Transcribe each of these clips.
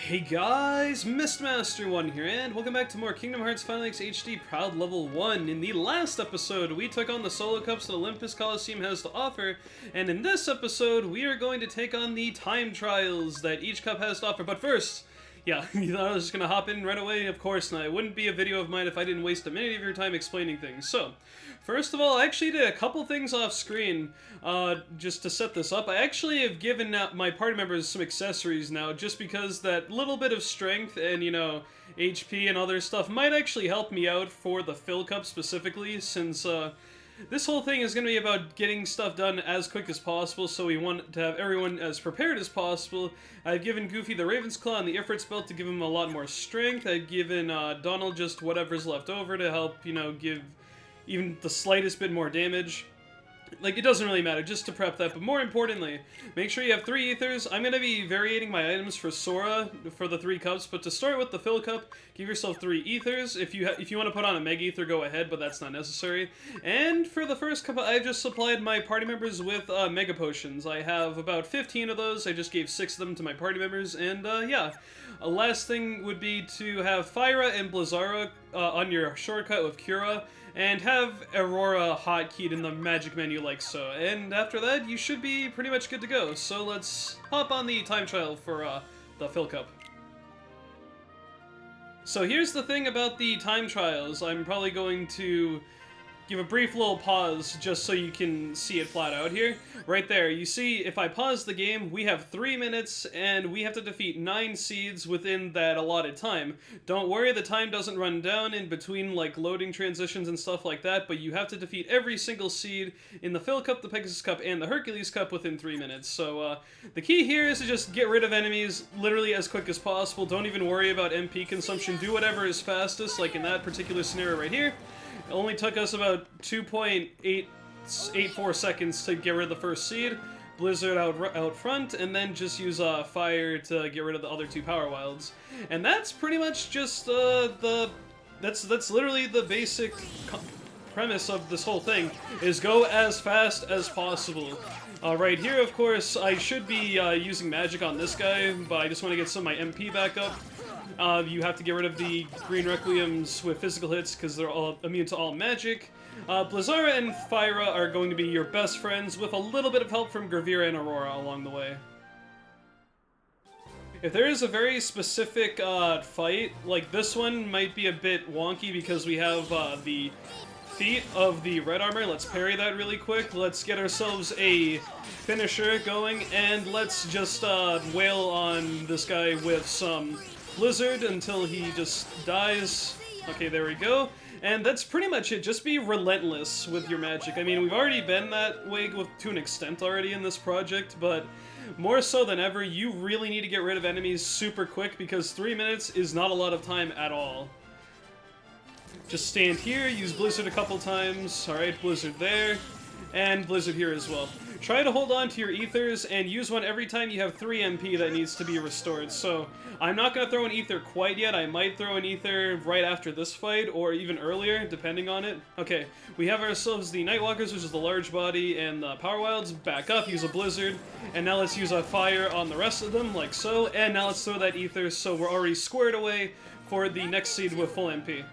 Hey guys, Mistmaster1 here, and welcome back to more Kingdom Hearts Final X HD Proud Level 1. In the last episode, we took on the solo cups that Olympus Coliseum has to offer, and in this episode, we are going to take on the time trials that each cup has to offer. But first, yeah, you thought I was just gonna hop in right away? Of course not. It wouldn't be a video of mine if I didn't waste a minute of your time explaining things. So, first of all, I actually did a couple things off screen, just to set this up. I actually have given my party members some accessories now, just because that little bit of strength and, you know, HP and other stuff might actually help me out for the Fill Cup specifically, since, this whole thing is going to be about getting stuff done as quick as possible, so we want to have everyone as prepared as possible. I've given Goofy the Raven's Claw and the Ifrit's Belt to give him a lot more strength. I've given Donald just whatever's left over to help, you know, give even the slightest bit more damage. Like, it doesn't really matter, just to prep that, but more importantly, make sure you have 3 ethers. I'm going to be varying my items for Sora for the 3 cups, but to start with the Fill Cup, give yourself 3 ethers. If you want to put on a Mega Ether, go ahead, but that's not necessary. And for the first cup, I just supplied my party members with Mega Potions. I have about 15 of those. I just gave 6 of them to my party members, and yeah. A last thing would be to have Fyra and Blizzara on your shortcut with Cura, and have Aurora hotkeyed in the magic menu like so. And after that, you should be pretty much good to go. So let's hop on the time trial for the Fill Cup. So here's the thing about the time trials. I'm probably going to give a brief little pause just so you can see it flat out here. Right there, you see, if I pause the game, we have 3 minutes, and we have to defeat 9 seeds within that allotted time. Don't worry, the time doesn't run down in between, like, loading transitions and stuff like that, but you have to defeat every single seed in the Fill Cup, the Pegasus Cup, and the Hercules Cup within 3 minutes. So, the key here is to just get rid of enemies literally as quick as possible. Don't even worry about MP consumption. Do whatever is fastest, like in that particular scenario right here. It only took us about 2.84 seconds to get rid of the first seed, Blizzard out front, and then just use Fire to get rid of the other 2 Powerwilds. And that's pretty much just that's literally the basic premise of this whole thing, is go as fast as possible. Right here, of course, I should be using magic on this guy, but I just want to get some of my MP back up. You have to get rid of the green Requiems with physical hits because they're all immune to all magic. Blizzara and Fyra are going to be your best friends, with a little bit of help from Gravira and Aurora along the way. If there is a very specific fight, like this one might be a bit wonky because we have the feat of the red armor. Let's parry that really quick. Let's get ourselves a finisher going, and let's just wail on this guy with some Blizzard until he just dies. Okay, there we go. And that's pretty much it. Just be relentless with your magic. I mean, we've already been that way to an extent already in this project, but more so than ever, you really need to get rid of enemies super quick, because 3 minutes is not a lot of time at all. Just stand here, use Blizzard a couple times. Alright, Blizzard there, and Blizzard here as well. Try to hold on to your ethers, and use one every time you have 3 MP that needs to be restored. So, I'm not going to throw an ether quite yet. I might throw an ether right after this fight, or even earlier, depending on it. Okay, we have ourselves the Nightwalkers, which is the large body, and the Powerwilds. Back up, use a Blizzard, and now let's use a Fire on the rest of them, like so. And now let's throw that ether, so we're already squared away for the next seed with full MP.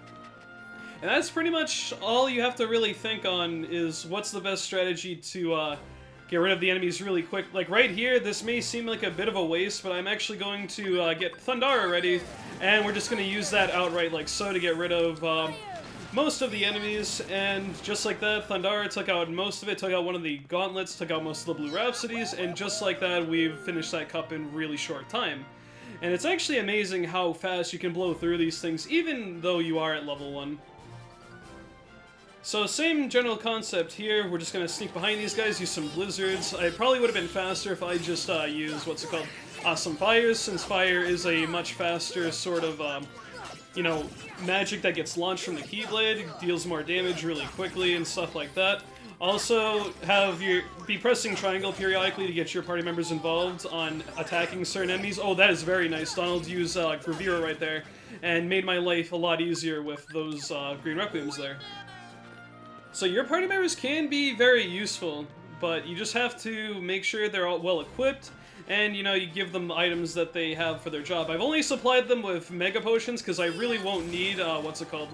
And that's pretty much all you have to really think on, is what's the best strategy to, get rid of the enemies really quick. Like right here, this may seem like a bit of a waste, but I'm actually going to get Thundara ready, and we're just going to use that outright like so to get rid of most of the enemies. And just like that, Thundara took out most of it, took out one of the Gauntlets, took out most of the blue Rhapsodies, and just like that, we've finished that cup in really short time. And it's actually amazing how fast you can blow through these things, even though you are at level 1. So same general concept here. We're just going to sneak behind these guys, use some Blizzards. I probably would have been faster if I just used, what's it called, some Fires, since Fire is a much faster sort of, you know, magic that gets launched from the Keyblade, deals more damage really quickly and stuff like that. Also, be pressing triangle periodically to get your party members involved on attacking certain enemies. Oh, that is very nice. Donald used Gravira right there, and made my life a lot easier with those green Requiems there. So your party members can be very useful, but you just have to make sure they're all well equipped, and, you know, you give them items that they have for their job. I've only supplied them with Mega Potions, because I really won't need, what's it called?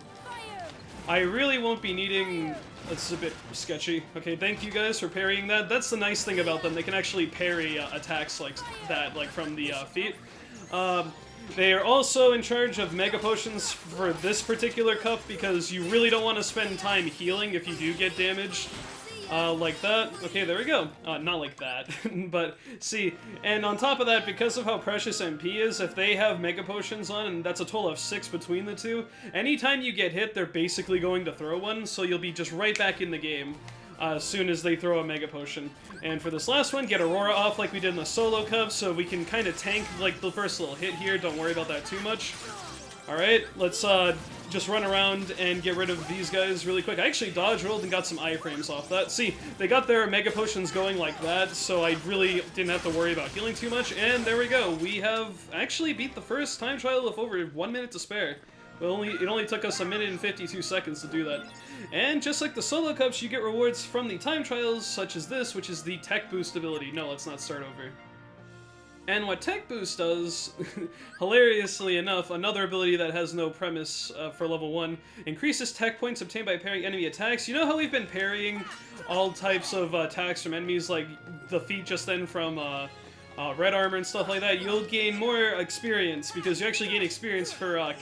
I really won't be needing... That's a bit sketchy. Okay, thank you guys for parrying that. That's the nice thing about them. They can actually parry attacks like that, like from the feet. They are also in charge of Mega Potions for this particular cup, because you really don't want to spend time healing if you do get damaged. Like that. Okay, there we go. Not like that. But, see, and on top of that, because of how precious MP is, if they have Mega Potions on, and that's a total of 6 between the two, anytime you get hit, they're basically going to throw one, so you'll be just right back in the game as soon as they throw a Mega Potion. And for this last one, get Aurora off like we did in the solo cup, so we can kind of tank, like, the first little hit here. Don't worry about that too much. Alright, let's, just run around and get rid of these guys really quick. I actually dodge rolled and got some iframes off that. See, they got their Mega Potions going like that, so I really didn't have to worry about healing too much, and there we go. We have actually beat the first time trial with over 1 minute to spare. It only took us 1 minute and 52 seconds to do that. And just like the solo cups, you get rewards from the time trials, such as this, which is the Tech Boost ability. No, let's not start over. And what Tech Boost does, hilariously enough, another ability that has no premise for level 1, increases tech points obtained by parrying enemy attacks. You know how we've been parrying all types of attacks from enemies, like the feat just then from red armor and stuff like that? You'll gain more experience, because you actually gain experience for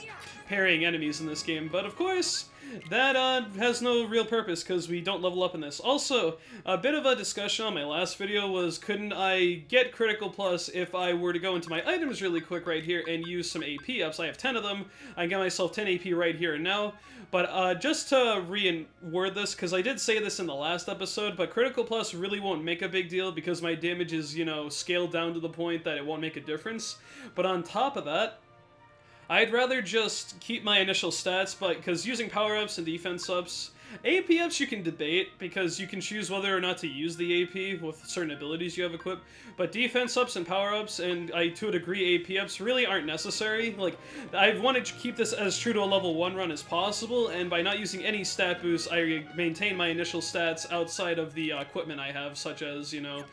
parrying enemies in this game. But of course, that has no real purpose, because we don't level up in this. Also, a bit of a discussion on my last video was, couldn't I get Critical Plus if I were to go into my items really quick right here and use some AP ups? I have 10 of them. I can get myself 10 AP right here and now. But just to re-word this, because I did say this in the last episode, but Critical Plus really won't make a big deal because my damage is, you know, scaled down to the point that it won't make a difference. But on top of that, I'd rather just keep my initial stats, but because using power-ups and defense ups, AP ups you can debate, because you can choose whether or not to use the AP with certain abilities you have equipped, but defense ups and power-ups, and to a degree AP ups, really aren't necessary. Like, I want to keep this as true to a level 1 run as possible, and by not using any stat boosts, I maintain my initial stats outside of the equipment I have, such as, you know,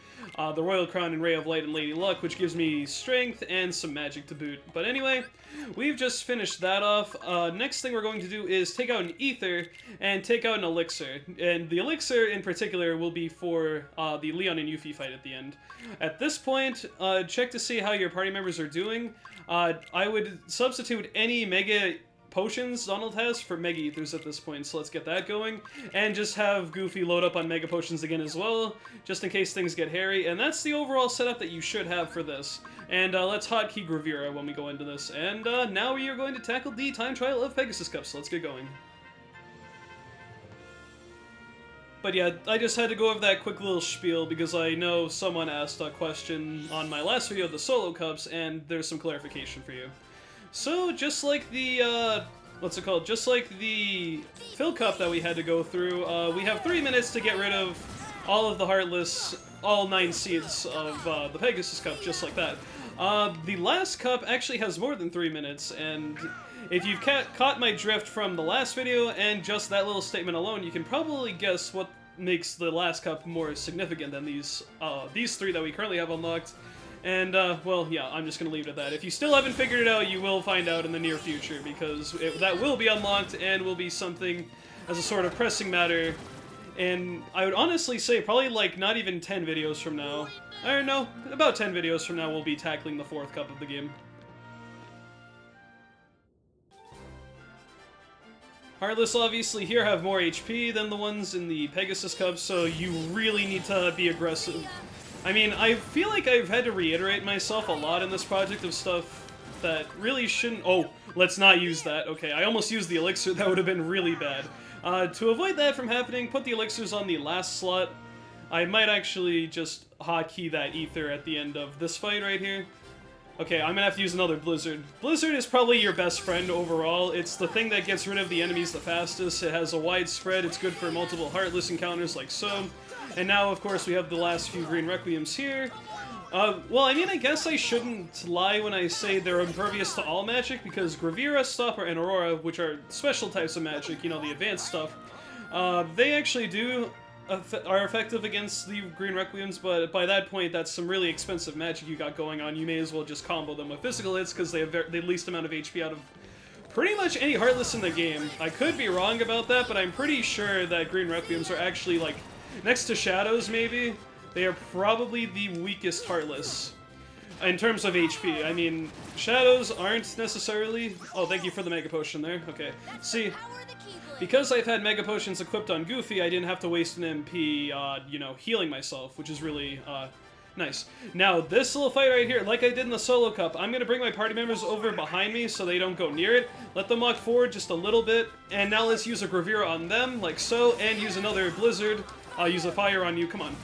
the Royal Crown and Ray of Light and Lady Luck, which gives me strength and some magic to boot. But anyway, we've just finished that off. Next thing we're going to do is take out an Ether and take out an Elixir. And the Elixir in particular will be for the Leon and Yuffie fight at the end. At this point, check to see how your party members are doing. I would substitute any Mega Potions Donald has for Mega Ethers at this point, so let's get that going. And just have Goofy load up on Mega Potions again as well, just in case things get hairy. And that's the overall setup that you should have for this. And let's hotkey Gravira when we go into this. And now we are going to tackle the time trial of Pegasus Cup, so let's get going. But yeah, I just had to go over that quick little spiel because I know someone asked a question on my last video of the solo cups, and there's some clarification for you. So, just like the, what's it called? Just like the Phil Cup that we had to go through, we have 3 minutes to get rid of all of the Heartless, all 9 seeds of the Pegasus Cup, just like that. The last cup actually has more than 3 minutes, and if you've caught my drift from the last video and just that little statement alone, you can probably guess what makes the last cup more significant than these 3 that we currently have unlocked. And, well, yeah, I'm just gonna leave it at that. If you still haven't figured it out, you will find out in the near future, because that will be unlocked and will be something as a sort of pressing matter. And I would honestly say probably, like, not even 10 videos from now. Or no, about 10 videos from now we'll be tackling the 4th cup of the game. Heartless obviously here have more HP than the ones in the Pegasus Cup, so you really need to be aggressive. I mean, I feel like I've had to reiterate myself a lot in this project of stuff that really shouldn't... Oh, let's not use that. Okay, I almost used the Elixir. That would have been really bad. To avoid that from happening, put the Elixirs on the last slot. I might actually just hotkey that Ether at the end of this fight right here. Okay, I'm gonna have to use another Blizzard. Blizzard is probably your best friend overall. It's the thing that gets rid of the enemies the fastest. It has a wide spread. It's good for multiple Heartless encounters like so. And now, of course, we have the last few green Requiems here. Well, I mean, I guess I shouldn't lie when I say they're impervious to all magic, because Gravira, Stopper, and Aurora, which are special types of magic, you know, the advanced stuff, they actually do are effective against the green Requiems, but by that point, that's some really expensive magic you got going on. You may as well just combo them with physical hits because they have the least amount of HP out of pretty much any Heartless in the game. I could be wrong about that, but I'm pretty sure that green Requiems are actually, like, next to Shadows, maybe, they are probably the weakest Heartless in terms of HP. I mean, Shadows aren't necessarily... Oh, thank you for the Mega Potion there. Okay. See, because I've had Mega Potions equipped on Goofy, I didn't have to waste an MP, you know, healing myself, which is really, nice. Now, this little fight right here, like I did in the Solo Cup, I'm going to bring my party members over behind me so they don't go near it. Let them walk forward just a little bit, and now let's use a Gravira on them, like so, and use another Blizzard. I'll use a Fire on you, come on.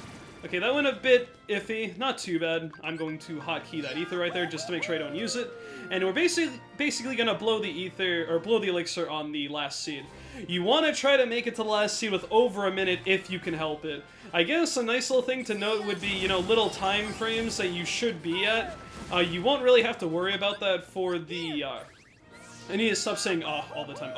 Okay, that went a bit iffy, not too bad. I'm going to hotkey that Ether right there just to make sure I don't use it. And we're basically going to blow the Ether, or blow the Elixir on the last seed. You want to try to make it to the last seed with over a minute if you can help it. I guess a nice little thing to note would be, you know, little time frames that you should be at. You won't really have to worry about that for the... I need to stop saying all the time.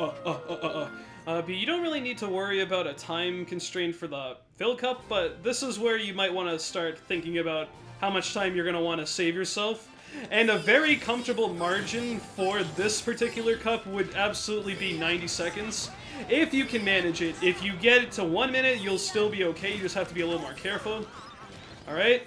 But you don't really need to worry about a time constraint for the Fill Cup, but this is where you might want to start thinking about how much time you're going to want to save yourself. And a very comfortable margin for this particular cup would absolutely be 90 seconds. If you can manage it. If you get it to 1 minute, you'll still be okay. You just have to be a little more careful. Alright,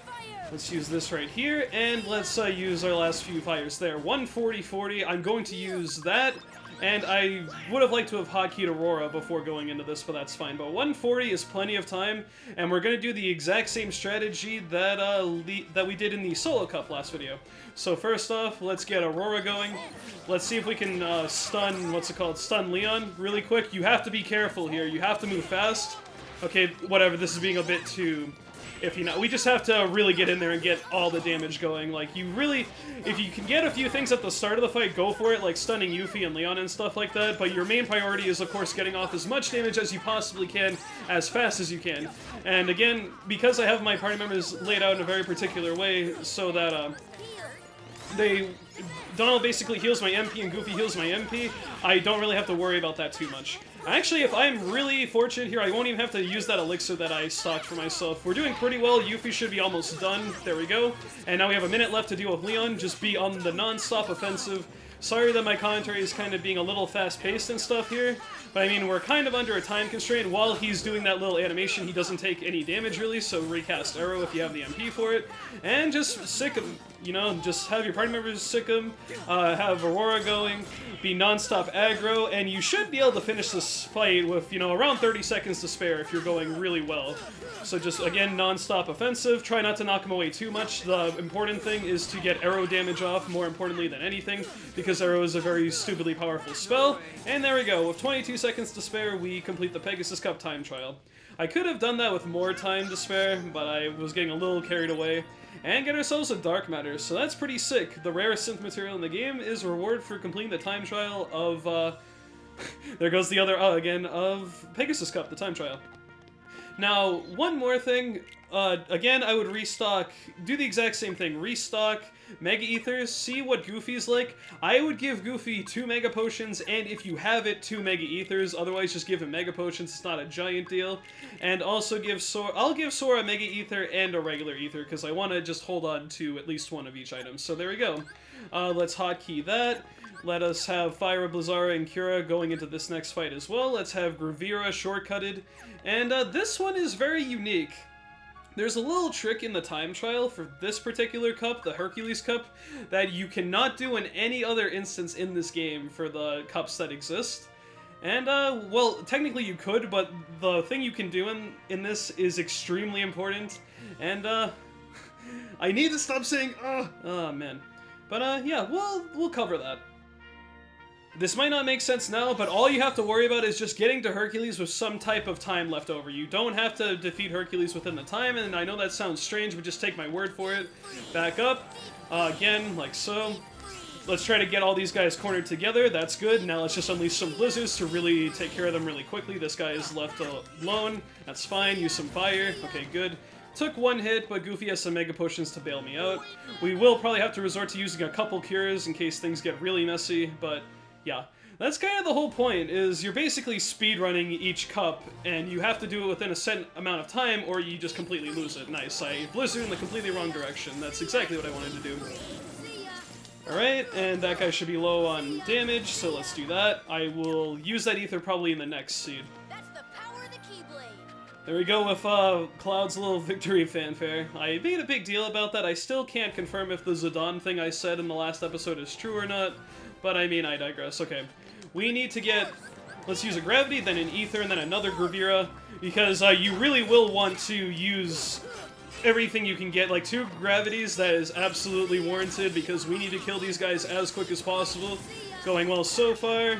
let's use this right here, and let's use our last few fires there. 140-40, I'm going to use that. And I would have liked to have hotkeyed Aurora before going into this, but that's fine. But 140 is plenty of time, and we're going to do the exact same strategy that that we did in the Solo Cup last video. So first off, let's get Aurora going. Let's see if we can stun Leon really quick. You have to be careful here. You have to move fast. Okay, whatever, this is being a bit too... If you know, we just have to really get in there and get all the damage going. Like, you really, if you can get a few things at the start of the fight, go for it, like stunning Yuffie and Leon and stuff like that, but your main priority is, of course, getting off as much damage as you possibly can, as fast as you can. And again, because I have my party members laid out in a very particular way, so that, Donald basically heals my MP and Goofy heals my MP, I don't really have to worry about that too much. Actually, if I'm really fortunate here, I won't even have to use that elixir that I stocked for myself. We're doing pretty well. Yuffie should be almost done. There we go. And now we have a minute left to deal with Leon. Just be on the non-stop offensive. Sorry that my commentary is kind of being a little fast-paced and stuff here, but I mean, we're kind of under a time constraint. While he's doing that little animation, he doesn't take any damage really, so recast Arrow if you have the MP for it. And just sick him, you know, just have your party members sick him, have Aurora going, be non-stop aggro, and you should be able to finish this fight with, you know, around 30 seconds to spare if you're going really well. So just, again, non-stop offensive. Try not to knock him away too much. The important thing is to get arrow damage off, more importantly than anything, because arrow is a very stupidly powerful spell. And there we go. With 22 seconds to spare, we complete the Pegasus Cup time trial. I could have done that with more time to spare, but I was getting a little carried away. And get ourselves a Dark Matter, so that's pretty sick. The rarest synth material in the game is reward for completing the time trial of, there goes the other again, of Pegasus Cup, the time trial. Now, one more thing, again, I would restock, do the exact same thing, restock Mega Ethers, see what Goofy's like. I would give Goofy 2 Mega Potions, and if you have it, 2 Mega Ethers, otherwise just give him Mega Potions, it's not a giant deal. And also give Sora, I'll give Sora a Mega Ether and a regular Ether, because I want to just hold on to at least one of each item. So there we go. Let's hotkey that. Let us have Fire, Blizzara, and Cura going into this next fight as well. Let's have Gravira shortcutted. And this one is very unique. There's a little trick in the time trial for this particular cup, the Hercules Cup, that you cannot do in any other instance in this game for the cups that exist. And, well, technically you could, but the thing you can do in this is extremely important. And, I need to stop saying, oh man. But, yeah, we'll cover that. This might not make sense now, but all you have to worry about is just getting to Hercules with some type of time left over. You don't have to defeat Hercules within the time, and I know that sounds strange, but just take my word for it. Back up. Again, like so. Let's try to get all these guys cornered together. That's good. Now let's just unleash some blizzards to really take care of them really quickly. This guy is left alone. That's fine. Use some fire. Okay, good. Took one hit, but Goofy has some Mega Potions to bail me out. We will probably have to resort to using a couple cures in case things get really messy, but... Yeah. That's kind of the whole point, is you're basically speedrunning each cup, and you have to do it within a set amount of time, or you just completely lose it. Nice. I blizzard in the completely wrong direction. That's exactly what I wanted to do. Alright, and that guy should be low on damage, so let's do that. I will use that ether probably in the next seed. There we go with Cloud's little victory fanfare. I made a big deal about that. I still can't confirm if the Zidane thing I said in the last episode is true or not, but I mean, I digress. Okay, we need to get... Let's use a Gravity, then an Ether, and then another Gravira, because you really will want to use everything you can get. Like, 2 Gravities, that is absolutely warranted, because we need to kill these guys as quick as possible. Going well so far.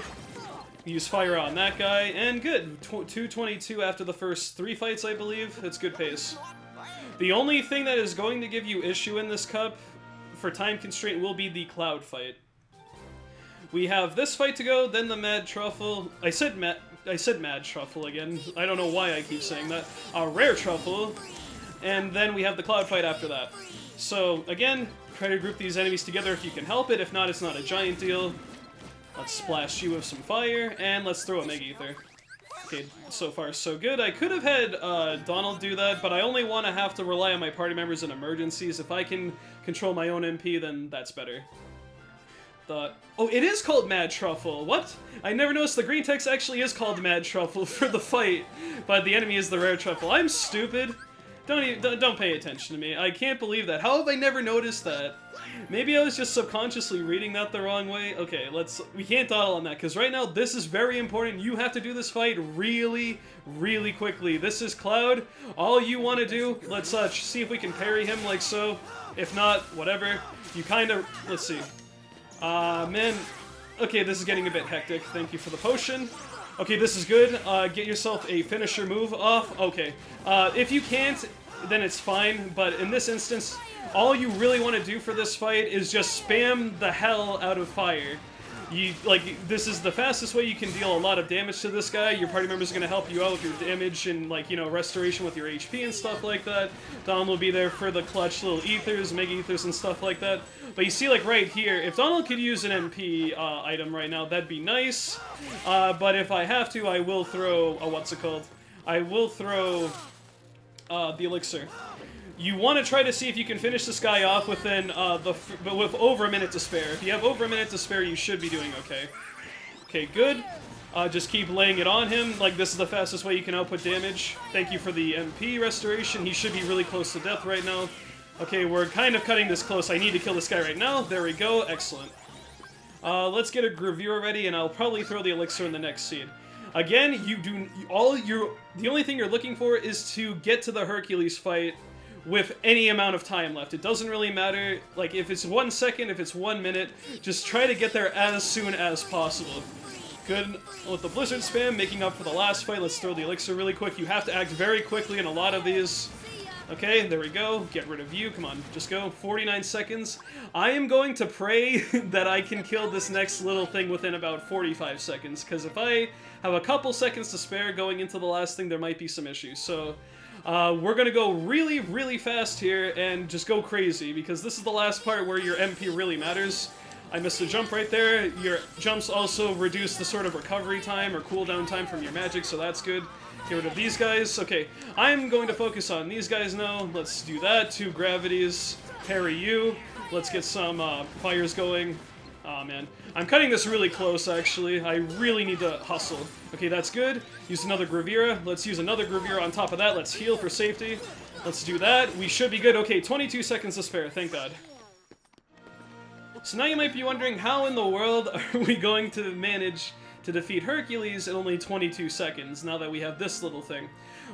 Use fire on that guy, and good. 222 after the first 3 fights, I believe. That's good pace. The only thing that is going to give you issue in this cup, for time constraint, will be the Cloud fight. We have this fight to go, then the Mad Truffle. I said Mad Truffle again. I don't know why I keep saying that. Rare Truffle, and then we have the Cloud fight after that. So, again, try to group these enemies together if you can help it. If not, it's not a giant deal. Let's splash you with some fire, and let's throw a Mega Ether. Okay, so far so good. I could have had Donald do that, but I only want to have to rely on my party members in emergencies. If I can control my own MP, then that's better. Oh, it is called Mad Truffle. What? I never noticed the green text actually is called Mad Truffle for the fight, but the enemy is the Rare Truffle. I'm stupid. Don't pay attention to me. I can't believe that. How have I never noticed that? Maybe I was just subconsciously reading that the wrong way. Okay, we can't dawdle on that, because right now this is very important. You have to do this fight really, really quickly. This is Cloud. All you want to do, let's see if we can parry him like so. If not, whatever. You kind of, let's see. Man. Okay, this is getting a bit hectic. Thank you for the potion. Okay, this is good. Get yourself a finisher move off. Okay. If you can't, then it's fine, but in this instance, all you really want to do for this fight is just spam the hell out of fire. This is the fastest way you can deal a lot of damage to this guy. Your party members are going to help you out with your damage and, restoration with your HP and stuff like that. Donald will be there for the clutch little ethers, mega ethers, and stuff like that. But you see, right here, if Donald could use an MP item right now, that'd be nice. But if I have to, I will throw, I will throw the elixir. You want to try to see if you can finish this guy off within with over a minute to spare. If you have over a minute to spare, you should be doing okay. Okay, good. Just keep laying it on him. This is the fastest way you can output damage. Thank you for the MP restoration. He should be really close to death right now. Okay, we're kind of cutting this close. I need to kill this guy right now. There we go. Excellent. Let's get a Gravure ready, and I'll probably throw the elixir in the next seed. Again, the only thing you're looking for is to get to the Hercules fight with any amount of time left. It doesn't really matter, if it's 1 second, if it's 1 minute, just try to get there as soon as possible. Good with the Blizzard spam, making up for the last fight. Let's throw the elixir really quick. You have to act very quickly in a lot of these. Okay, there we go. Get rid of you. Come on, just go. 49 seconds. I am going to pray that I can kill this next little thing within about 45 seconds, because if I have a couple seconds to spare going into the last thing, there might be some issues. So, we're gonna go really, really fast here and just go crazy, because this is the last part where your MP really matters. I missed a jump right there. Your jumps also reduce the sort of recovery time or cooldown time from your magic, so that's good. Get rid of these guys. Okay, I'm going to focus on these guys now. Let's do that. 2 gravities. Parry you. Let's get some fires going. Aw, man. I'm cutting this really close, actually. I really need to hustle. Okay, that's good. Use another Gravira. Let's use another Gravira on top of that. Let's heal for safety. Let's do that. We should be good. Okay, 22 seconds to spare. Thank God. So now you might be wondering, how in the world are we going to manage to defeat Hercules in only 22 seconds, now that we have this little thing?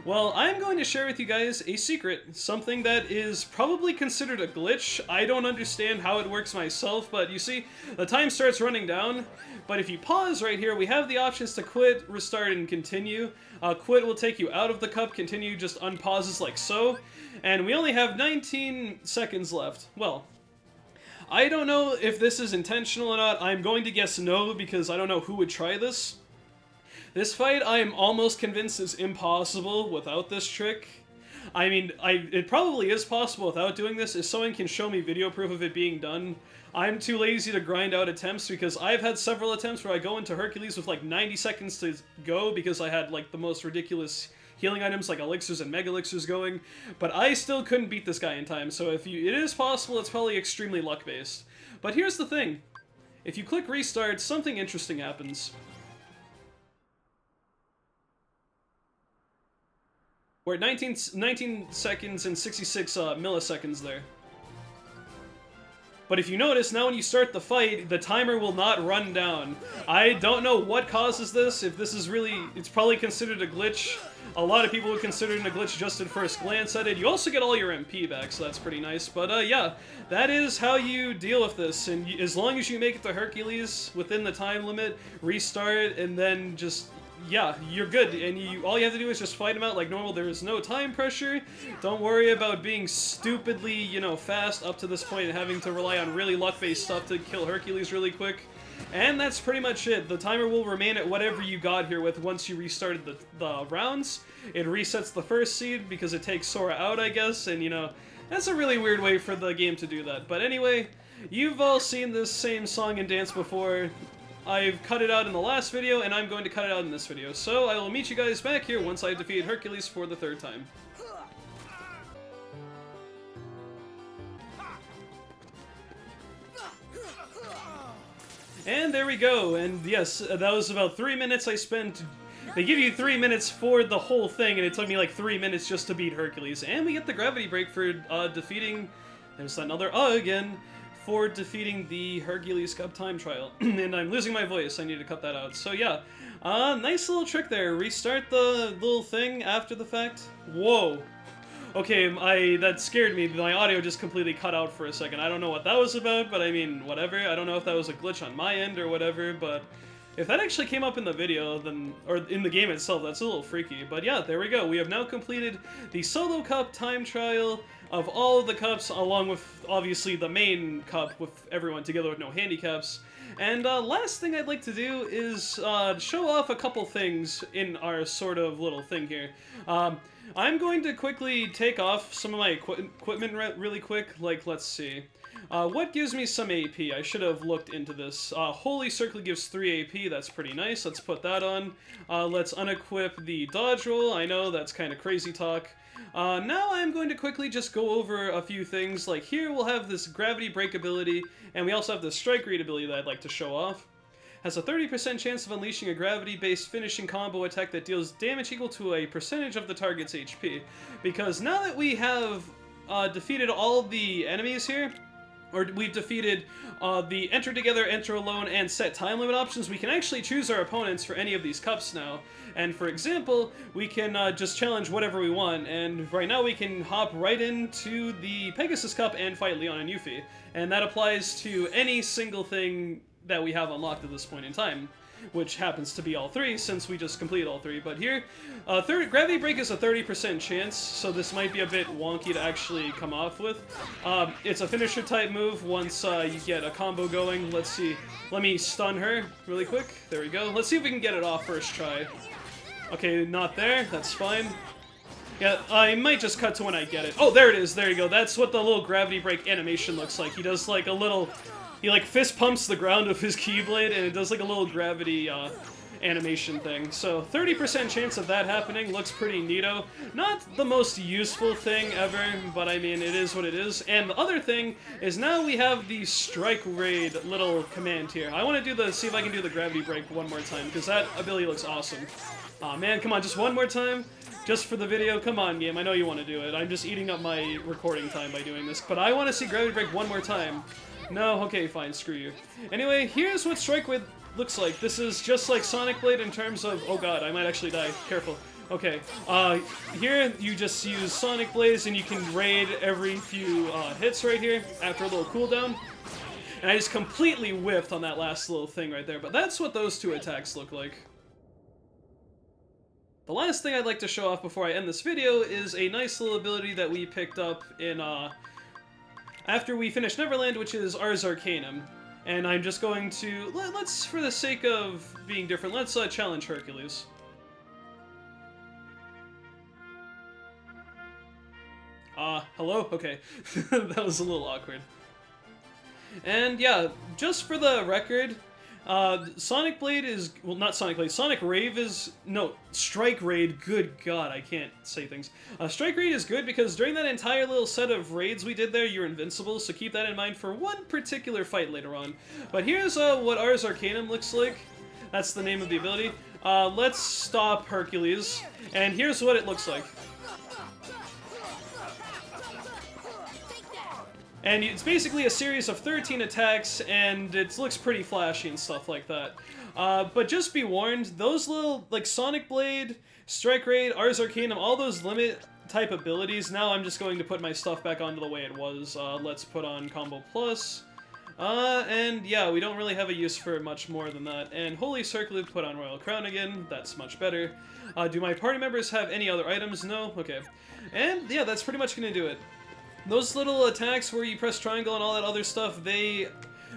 Well, I'm going to share with you guys a secret, something that is probably considered a glitch. I don't understand how it works myself, but you see, the time starts running down, but if you pause right here, we have the options to quit, restart, and continue. Quit will take you out of the cup, continue just unpauses like so, and we only have 19 seconds left. Well, I don't know if this is intentional or not. I'm going to guess no, because I don't know who would try this. This fight, I am almost convinced, is impossible without this trick. I mean, it probably is possible without doing this. If someone can show me video proof of it being done, I'm too lazy to grind out attempts because I've had several attempts where I go into Hercules with like 90 seconds to go because I had like the most ridiculous healing items like elixirs and mega elixirs going, but I still couldn't beat this guy in time. So if it is possible, it's probably extremely luck based. But here's the thing. If you click restart, something interesting happens. We're at 19 seconds and 66 milliseconds there. But if you notice, now when you start the fight, the timer will not run down. I don't know what causes this, if this is really... It's probably considered a glitch. A lot of people would consider it a glitch just at first glance at it. You also get all your MP back, so that's pretty nice. But yeah, that is how you deal with this. And as long as you make it to Hercules within the time limit, restart, and then just... Yeah, you're good, and all you have to do is just fight him out like normal. There is no time pressure. Don't worry about being stupidly, you know, fast up to this point and having to rely on really luck-based stuff to kill Hercules really quick. And that's pretty much it. The timer will remain at whatever you got here with once you restarted the rounds. It resets the first seed because it takes Sora out, I guess, and, you know, that's a really weird way for the game to do that. But anyway, you've all seen this same song and dance before. I've cut it out in the last video, and I'm going to cut it out in this video. So I will meet you guys back here once I defeat Hercules for the third time. And there we go, and yes, that was about 3 minutes I spent. They give you 3 minutes for the whole thing, and it took me like 3 minutes just to beat Hercules. And we get the gravity break for defeating... There's another again. For defeating the Hercules Cup time trial. And I'm losing my voice, I need to cut that out. So yeah, nice little trick there. Restart the little thing after the fact. Whoa. Okay, that scared me. My audio just completely cut out for a second. I don't know what that was about, but I mean, whatever. I don't know if that was a glitch on my end or whatever, but if that actually came up in the video, then, or in the game itself, that's a little freaky. But yeah, there we go. We have now completed the Solo Cup time trial of all of the cups, along with, obviously, the main cup with everyone together with no handicaps. And last thing I'd like to do is show off a couple things in our sort of little thing here. I'm going to quickly take off some of my equipment really quick. Like, let's see. What gives me some AP? I should have looked into this. Holy Circle gives 3 AP, that's pretty nice. Let's put that on. Let's unequip the dodge roll. I know, that's kind of crazy talk. Now I'm going to quickly just go over a few things. Like here we'll have this gravity break ability, and we also have the strike rate ability that I'd like to show off. Has a 30% chance of unleashing a gravity-based finishing combo attack that deals damage equal to a percentage of the target's HP. Because now that we have defeated all the enemies here, or we've defeated the enter together, enter alone, and set time limit options, we can actually choose our opponents for any of these cups now. And for example, we can just challenge whatever we want, and right now we can hop right into the Pegasus Cup and fight Leon and Yuffie. And that applies to any single thing that we have unlocked at this point in time, which happens to be all three, since we just completed all three. But here, Gravity Break is a 30% chance, so this might be a bit wonky to actually come off with. It's a finisher type move once you get a combo going. Let's see. Let me stun her really quick. There we go. Let's see if we can get it off first try. Okay, not there. That's fine. Yeah, I might just cut to when I get it. Oh, there it is. There you go. That's what the little Gravity Break animation looks like. He does like a little... He like fist pumps the ground with his Keyblade, and it does like a little gravity animation thing. So 30% chance of that happening looks pretty neato. Not the most useful thing ever, but I mean, it is what it is. And the other thing is now we have the Strike Raid little command here. I want to see if I can do the Gravity Break one more time, because that ability looks awesome. Aw man, come on, just one more time? Just for the video? Come on, game, I know you want to do it. I'm just eating up my recording time by doing this, but I want to see Gravity Break one more time. No? Okay, fine, screw you. Anyway, here's what Strike Raid looks like. This is just like Sonic Blade in terms of... Oh god, I might actually die. Careful. Okay, here you just use Sonic Blaze and you can raid every few hits right here after a little cooldown. And I just completely whiffed on that last little thing right there, but that's what those two attacks look like. The last thing I'd like to show off before I end this video is a nice little ability that we picked up in, after we finish Neverland, which is Ars Arcanum. And I'm just going to, let's, for the sake of being different, let's challenge Hercules. Hello? Okay. That was a little awkward. And yeah, just for the record, Sonic Blade is, well, not Sonic Blade, Sonic Rave is, no, Strike Raid, good god, I can't say things. Strike Raid is good because during that entire little set of raids we did there, you're invincible, so keep that in mind for one particular fight later on. But here's what Ars Arcanum looks like. That's the name of the ability. Let's stop Hercules, and here's what it looks like. And it's basically a series of 13 attacks, and it looks pretty flashy and stuff like that. But just be warned, those little, like, Sonic Blade, Strike Raid, Ars Arcanum, all those limit type abilities, now I'm just going to put my stuff back onto the way it was. Let's put on Combo Plus. And yeah, we don't really have a use for much more than that. And Holy Circlet, put on Royal Crown again, that's much better. Do my party members have any other items? No? Okay. And yeah, that's pretty much gonna do it. Those little attacks where you press triangle and all that other stuff, they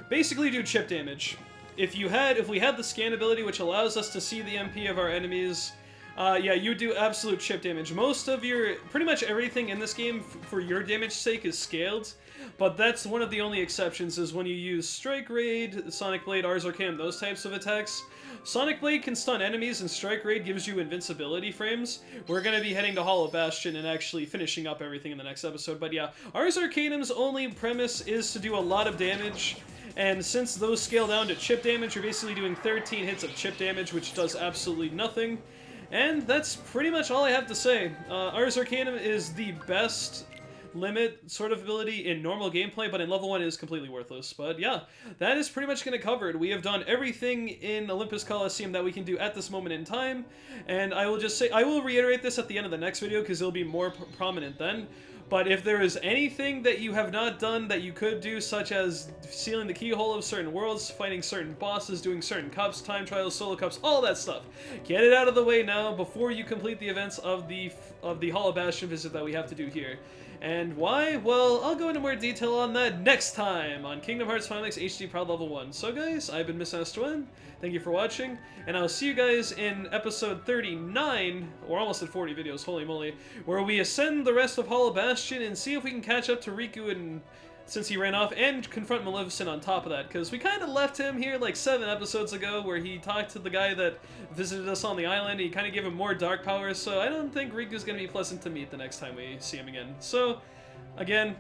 basically do chip damage. If we had the scan ability, which allows us to see the MP of our enemies, yeah, you do absolute chip damage. Most of pretty much everything in this game, for your damage sake, is scaled, but that's one of the only exceptions, is when you use Strike Raid, Sonic Blade, Ars Arcanum, those types of attacks. Sonic Blade can stun enemies, and Strike Raid gives you invincibility frames. We're going to be heading to Hollow Bastion and actually finishing up everything in the next episode, but yeah, Ars Arcanum's only premise is to do a lot of damage, and since those scale down to chip damage, you're basically doing 13 hits of chip damage, which does absolutely nothing. And that's pretty much all I have to say. Ars Arcanum is the best limit sort of ability in normal gameplay, but in level 1 it is completely worthless. But yeah, that is pretty much going to cover it. We have done everything in Olympus Coliseum that we can do at this moment in time, and I will just say, I will reiterate this at the end of the next video because it'll be more prominent then. But if there is anything that you have not done that you could do, such as sealing the keyhole of certain worlds, fighting certain bosses, doing certain cups, time trials, solo cups, all that stuff, get it out of the way now before you complete the events of the Hollow Bastion visit that we have to do here. And why? Well, I'll go into more detail on that next time on Kingdom Hearts Final X HD Proud Level 1. So guys, I've been Miss*Twin. Thank you for watching, and I'll see you guys in episode 39, or almost at 40 videos, holy moly, where we ascend the rest of Hollow Bastion and see if we can catch up to Riku and since he ran off, and confront Maleficent on top of that, because we kind of left him here like 7 episodes ago, where he talked to the guy that visited us on the island, and he kind of gave him more dark powers, so I don't think Riku's going to be pleasant to meet the next time we see him again. So, again,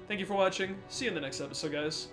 thank you for watching, see you in the next episode, guys.